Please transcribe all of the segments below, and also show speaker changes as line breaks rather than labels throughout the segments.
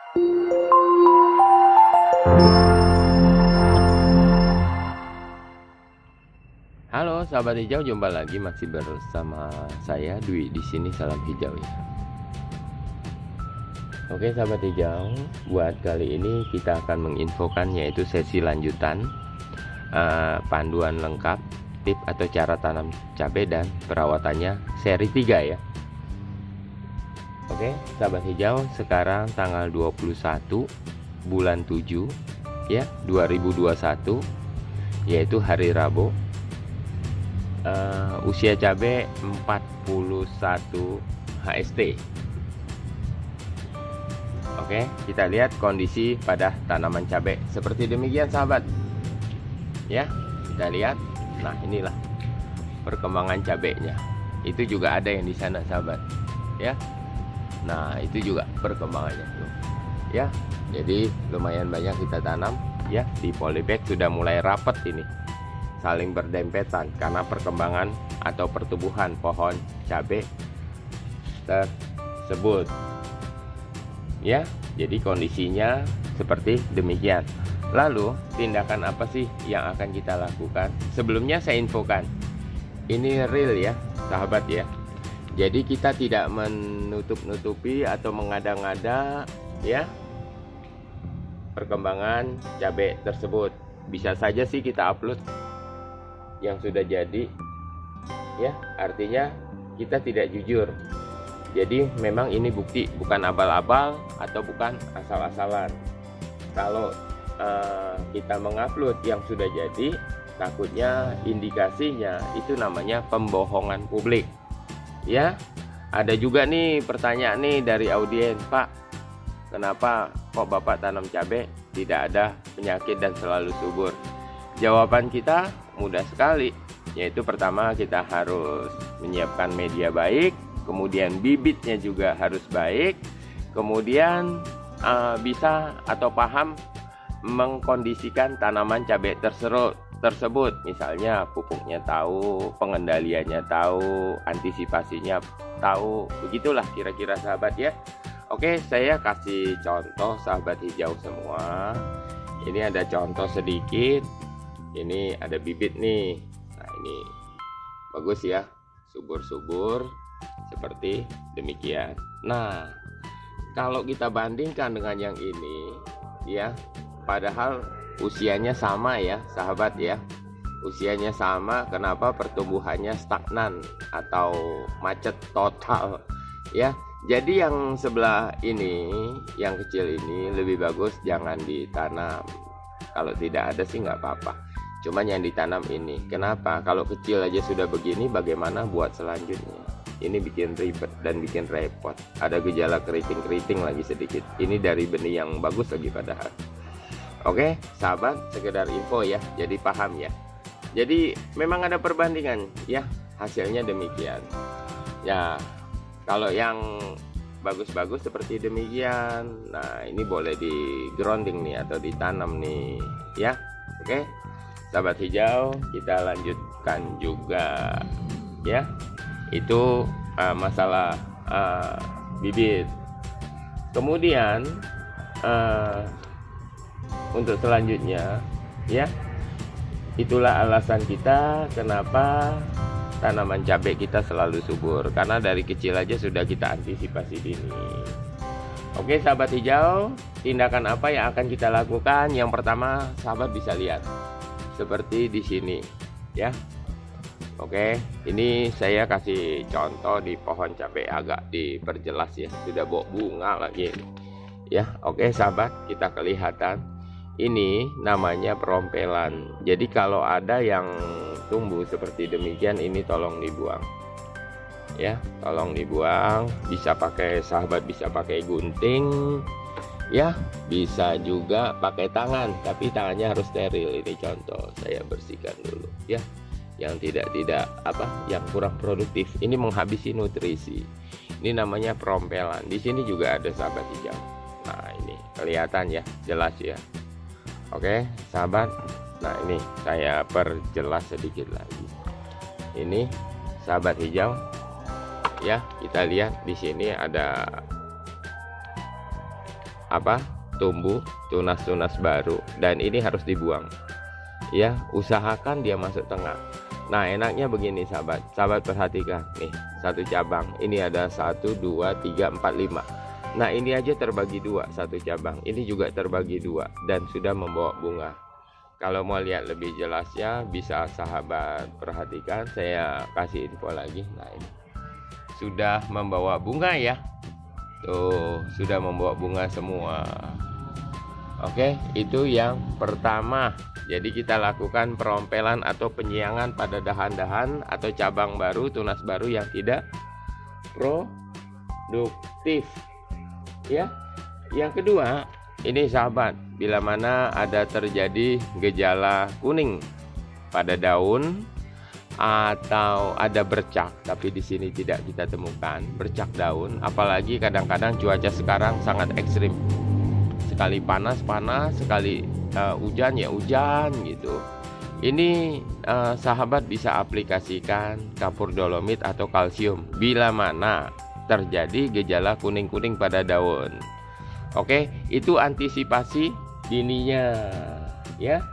Halo sahabat hijau, jumpa lagi masih bersama saya Dwi di sini. Salam hijau ya. Oke sahabat hijau, buat kali ini kita akan menginfokan yaitu sesi lanjutan panduan lengkap tip atau cara tanam cabai dan perawatannya seri 3 ya. Oke sahabat hijau, sekarang tanggal 21 bulan 7 ya 2021, yaitu hari Rabu. Usia cabai 41 HST. Oke, kita lihat kondisi pada tanaman cabai seperti demikian sahabat ya. Kita lihat, nah inilah perkembangan cabainya. Itu juga ada yang di sana sahabat ya. Nah itu juga perkembangannya tuh ya. Jadi lumayan banyak kita tanam ya. Di polybag sudah mulai rapat ini, saling berdempetan karena perkembangan atau pertumbuhan pohon cabai tersebut ya. Jadi kondisinya seperti demikian. Lalu tindakan apa sih yang akan kita lakukan? Sebelumnya saya infokan, ini real ya sahabat ya. Jadi kita tidak menutup-nutupi atau mengada-ngada ya perkembangan cabai tersebut. Bisa saja sih kita upload yang sudah jadi ya, artinya kita tidak jujur. Jadi memang ini bukti, bukan abal-abal atau bukan asal-asalan. Kalau kita mengupload yang sudah jadi, takutnya indikasinya itu namanya pembohongan publik ya. Ada juga nih pertanyaan nih dari audiens, Pak, kenapa kok Bapak tanam cabai tidak ada penyakit dan selalu subur? Jawaban kita mudah sekali, yaitu pertama kita harus menyiapkan media baik, kemudian bibitnya juga harus baik, kemudian bisa atau paham mengkondisikan tanaman cabai tersebut, misalnya pupuknya tahu, pengendaliannya tahu, antisipasinya tahu, begitulah kira-kira sahabat ya. Oke, saya kasih contoh sahabat hijau semua. Ini ada contoh sedikit. Ini ada bibit nih. Nah ini bagus ya, subur-subur seperti demikian. Nah kalau kita bandingkan dengan yang ini ya, padahal usianya sama ya sahabat ya, usianya sama. Kenapa pertumbuhannya stagnan atau macet total ya? Jadi yang sebelah ini, yang kecil ini lebih bagus jangan ditanam. Kalau tidak ada sih nggak apa-apa, cuman yang ditanam ini. Kenapa? Kalau kecil aja sudah begini, bagaimana buat selanjutnya? Ini bikin ribet dan bikin repot. Ada gejala keriting-keriting lagi sedikit. Ini dari benih yang bagus lagi padahal. Oke sahabat, sekedar info ya, jadi paham ya. Jadi memang ada perbandingan ya, hasilnya demikian ya. Kalau yang bagus-bagus seperti demikian, nah ini boleh di grounding nih atau ditanam nih ya. Oke sahabat hijau, kita lanjutkan juga ya, itu masalah bibit. Kemudian untuk selanjutnya ya, itulah alasan kita kenapa tanaman cabai kita selalu subur, karena dari kecil aja sudah kita antisipasi dini. Oke sahabat hijau, tindakan apa yang akan kita lakukan? Yang pertama sahabat bisa lihat seperti di sini ya. Oke, ini saya kasih contoh di pohon cabai, agak diperjelas ya, sudah bawa bunga lagi ya. Oke sahabat, kita kelihatan ini namanya perompelan. Jadi kalau ada yang tumbuh seperti demikian, ini tolong dibuang ya, tolong dibuang. Bisa pakai sahabat, bisa pakai gunting ya, bisa juga pakai tangan, tapi tangannya harus steril. Ini contoh, saya bersihkan dulu ya, yang tidak apa, yang kurang produktif, ini menghabisi nutrisi. Ini namanya perompelan. Di sini juga ada sahabat hijau. Nah ini kelihatan ya, jelas ya. Oke sahabat, nah ini saya perjelas sedikit lagi. Ini sahabat hijau ya, kita lihat di sini ada tumbuh tunas-tunas baru, dan ini harus dibuang ya. Usahakan dia masuk tengah. Nah, enaknya begini sahabat perhatikan nih, satu cabang ini ada 1 2 3 4 5. Nah, ini aja terbagi 2, satu cabang ini juga terbagi 2 dan sudah membawa bunga. Kalau mau lihat lebih jelasnya bisa sahabat perhatikan, saya kasih info lagi. Nah, ini sudah membawa bunga ya, tuh sudah membawa bunga semua. Oke, itu yang pertama. Jadi kita lakukan perompelan atau penyiangan pada dahan-dahan atau cabang baru, tunas baru yang tidak produktif ya. Yang kedua, ini sahabat, bila mana ada terjadi gejala kuning pada daun atau ada bercak, tapi di sini tidak kita temukan bercak daun, apalagi kadang-kadang cuaca sekarang sangat ekstrim. Sekali panas, sekali hujan ya hujan gitu. Ini sahabat bisa aplikasikan kapur dolomit atau kalsium bila mana terjadi gejala kuning-kuning pada daun. Oke, itu antisipasi dininya ya.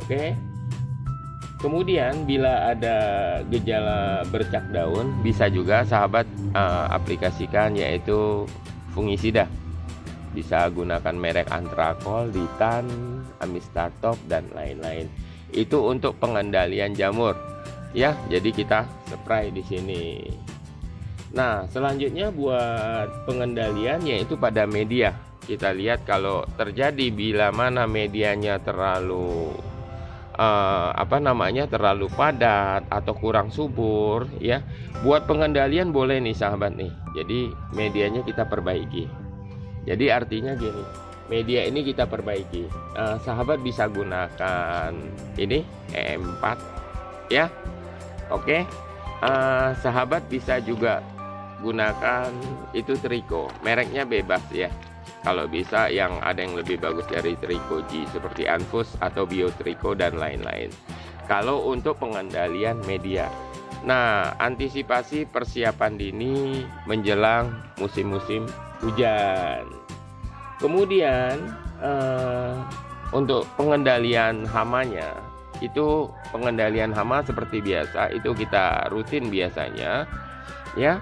Oke. Kemudian bila ada gejala bercak daun, bisa juga sahabat aplikasikan yaitu fungisida. Bisa gunakan merek Antrakol, Ditan, Amistatop dan lain-lain. Itu untuk pengendalian jamur ya. Jadi kita spray di sini. Nah, selanjutnya buat pengendalian yaitu pada media. Kita lihat kalau terjadi bila mana medianya terlalu terlalu padat atau kurang subur ya. Buat pengendalian boleh nih sahabat nih. Jadi medianya kita perbaiki. Jadi artinya gini, media ini kita perbaiki. Sahabat bisa gunakan ini E4 ya. Oke. Sahabat bisa juga gunakan itu Trico, mereknya bebas ya. Kalau bisa yang ada yang lebih bagus dari Trico G seperti Anfus atau Biotrico dan lain-lain. Kalau untuk pengendalian media. Nah, antisipasi persiapan dini menjelang musim-musim hujan. Kemudian untuk pengendalian hamanya, itu pengendalian hama seperti biasa, itu kita rutin biasanya ya.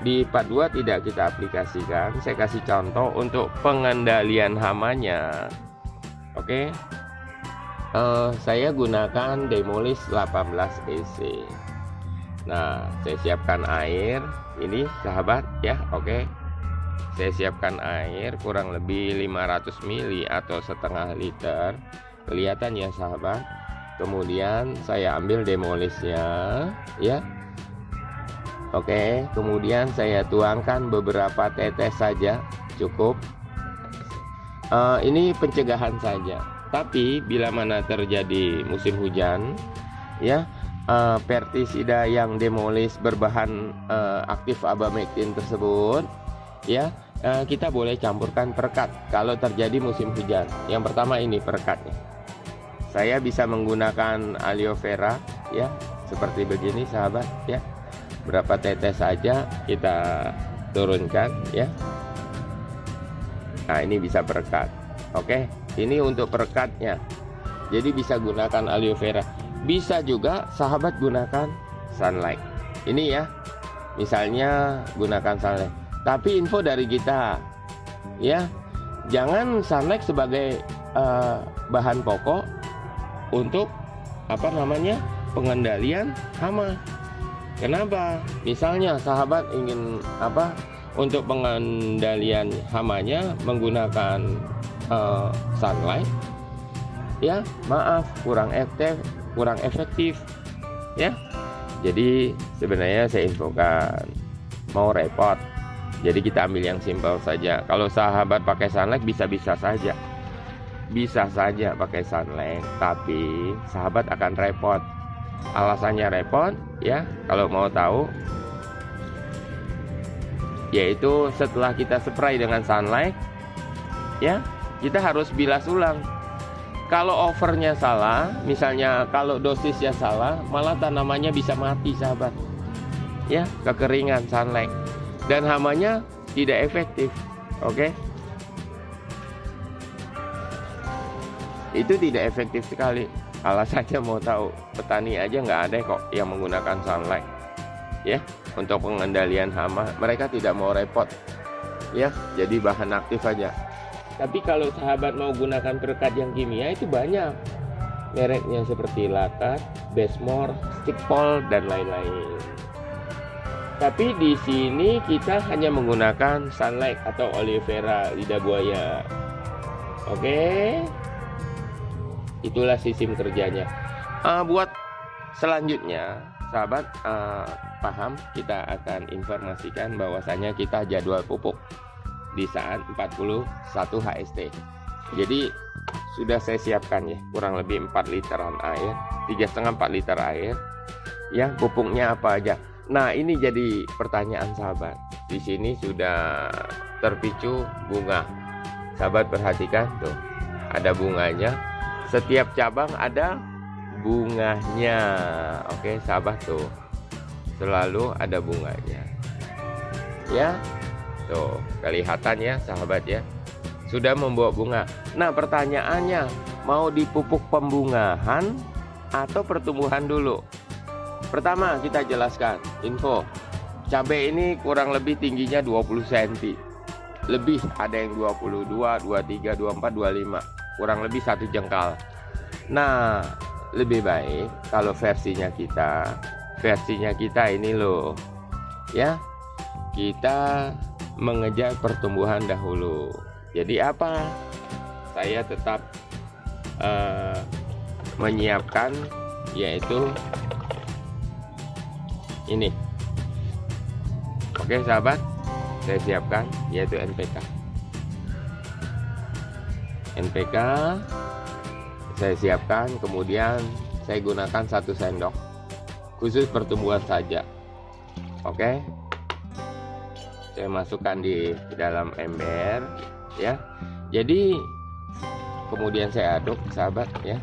Di part 2 tidak kita aplikasikan. Saya kasih contoh untuk pengendalian hamanya. Oke. Saya gunakan Demolis 18 EC. Nah, saya siapkan air ini sahabat ya. Oke. Saya siapkan air kurang lebih 500 ml atau setengah liter. Kelihatan ya sahabat. Kemudian saya ambil Demolisnya ya. Oke, kemudian saya tuangkan beberapa tetes saja, cukup. Ini pencegahan saja. Tapi bila mana terjadi musim hujan, ya, pestisida yang Demolis berbahan aktif abamectin tersebut, ya, kita boleh campurkan perekat kalau terjadi musim hujan. Yang pertama ini perekatnya. Saya bisa menggunakan aloe vera, ya, seperti begini, sahabat, ya. Berapa tetes saja kita turunkan ya. Nah, ini bisa perekat. Oke, ini untuk perekatnya. Jadi bisa gunakan aloe vera. Bisa juga sahabat gunakan sunlight. Ini ya. Misalnya gunakan sunlight. Tapi info dari kita ya, jangan sunlight sebagai bahan pokok untuk pengendalian hama. Kenapa? Misalnya sahabat ingin untuk pengendalian hamanya menggunakan sunlight, ya maaf kurang efektif, ya. Jadi sebenarnya saya infokan mau repot. Jadi kita ambil yang simpel saja. Kalau sahabat pakai sunlight bisa saja pakai sunlight, tapi sahabat akan repot. Alasannya repot ya, kalau mau tahu, yaitu setelah kita spray dengan sunlight ya, kita harus bilas ulang. Kalau overnya salah, misalnya kalau dosisnya salah, malah tanamannya bisa mati sahabat ya, kekeringan sunlight, dan hamanya tidak efektif Oke. Itu tidak efektif sekali. Alasannya mau tahu, petani aja nggak ada kok yang menggunakan sunlight ya untuk pengendalian hama. Mereka tidak mau repot ya, jadi bahan aktif aja. Tapi kalau sahabat mau gunakan perekat yang kimia, itu banyak mereknya seperti Lakat, Bestmore, Stickpol dan lain-lain. Tapi di sini kita hanya menggunakan sunlight atau aloe vera lidah buaya. Oke. Itulah sistem kerjanya. Buat selanjutnya, sahabat paham, kita akan informasikan bahwasanya kita jadwal pupuk di saat 41 HST. Jadi sudah saya siapkan ya, kurang lebih 4 literan air, 3,5-4 liter air. Ya, pupuknya apa aja. Nah, ini jadi pertanyaan sahabat. Di sini sudah terpicu bunga. Sahabat perhatikan tuh, ada bunganya. Setiap cabang ada bunganya. Oke, sahabat tuh. Selalu ada bunganya. Ya. Tuh, kelihatan ya, sahabat ya. Sudah membawa bunga. Nah, pertanyaannya, mau dipupuk pembungahan atau pertumbuhan dulu? Pertama, kita jelaskan info. Cabai ini kurang lebih tingginya 20 cm. Lebih, ada yang 22, 23, 24, 25. Kurang lebih 1 jengkal. Nah, lebih baik kalau versinya kita ini loh ya, kita mengejar pertumbuhan dahulu. Jadi apa? Saya tetap menyiapkan yaitu ini. Oke sahabat, saya siapkan yaitu NPK. NPK saya siapkan, kemudian saya gunakan 1 sendok khusus pertumbuhan saja. Oke, saya masukkan di dalam ember ya. Jadi kemudian saya aduk sahabat ya.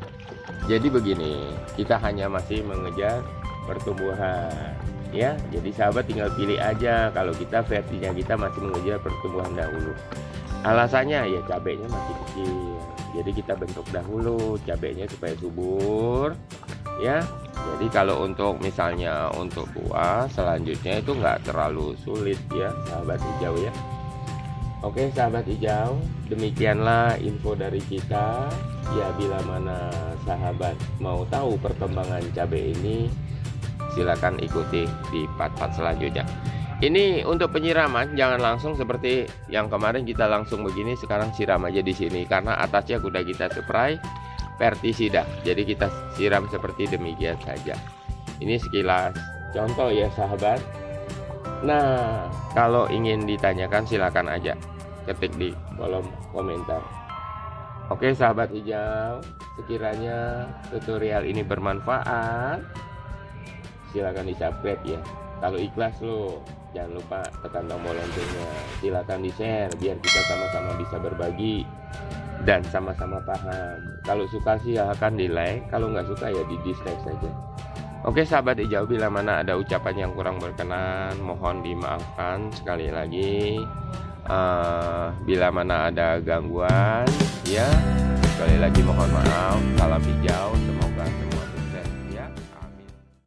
Jadi begini, kita hanya masih mengejar pertumbuhan ya. Jadi sahabat tinggal pilih aja. Kalau kita versinya kita masih mengejar pertumbuhan dahulu. Alasannya ya cabenya masih kecil, jadi kita bentuk dahulu cabenya supaya subur ya. Jadi kalau untuk misalnya untuk buah selanjutnya itu nggak terlalu sulit ya sahabat hijau ya. Oke sahabat hijau, demikianlah info dari kita ya. Bila mana sahabat mau tahu perkembangan cabai ini, silakan ikuti di part-part selanjutnya. Ini untuk penyiraman, jangan langsung seperti yang kemarin kita langsung begini. Sekarang siram aja di sini karena atasnya sudah kita spray pestisida. Jadi kita siram seperti demikian saja. Ini sekilas contoh ya sahabat. Nah, kalau ingin ditanyakan silakan aja ketik di kolom komentar. Oke sahabat hijau, sekiranya tutorial ini bermanfaat, silakan di subscribe ya. Kalau ikhlas lo, jangan lupa tekan tombol loncengnya. Silakan di share biar kita sama-sama bisa berbagi dan sama-sama paham. Kalau suka silahkan di like, kalau nggak suka ya di dislike saja. Oke sahabat hijau, bila mana ada ucapan yang kurang berkenan mohon dimaafkan sekali lagi. Bila mana ada gangguan ya, sekali lagi mohon maaf. Salam hijau.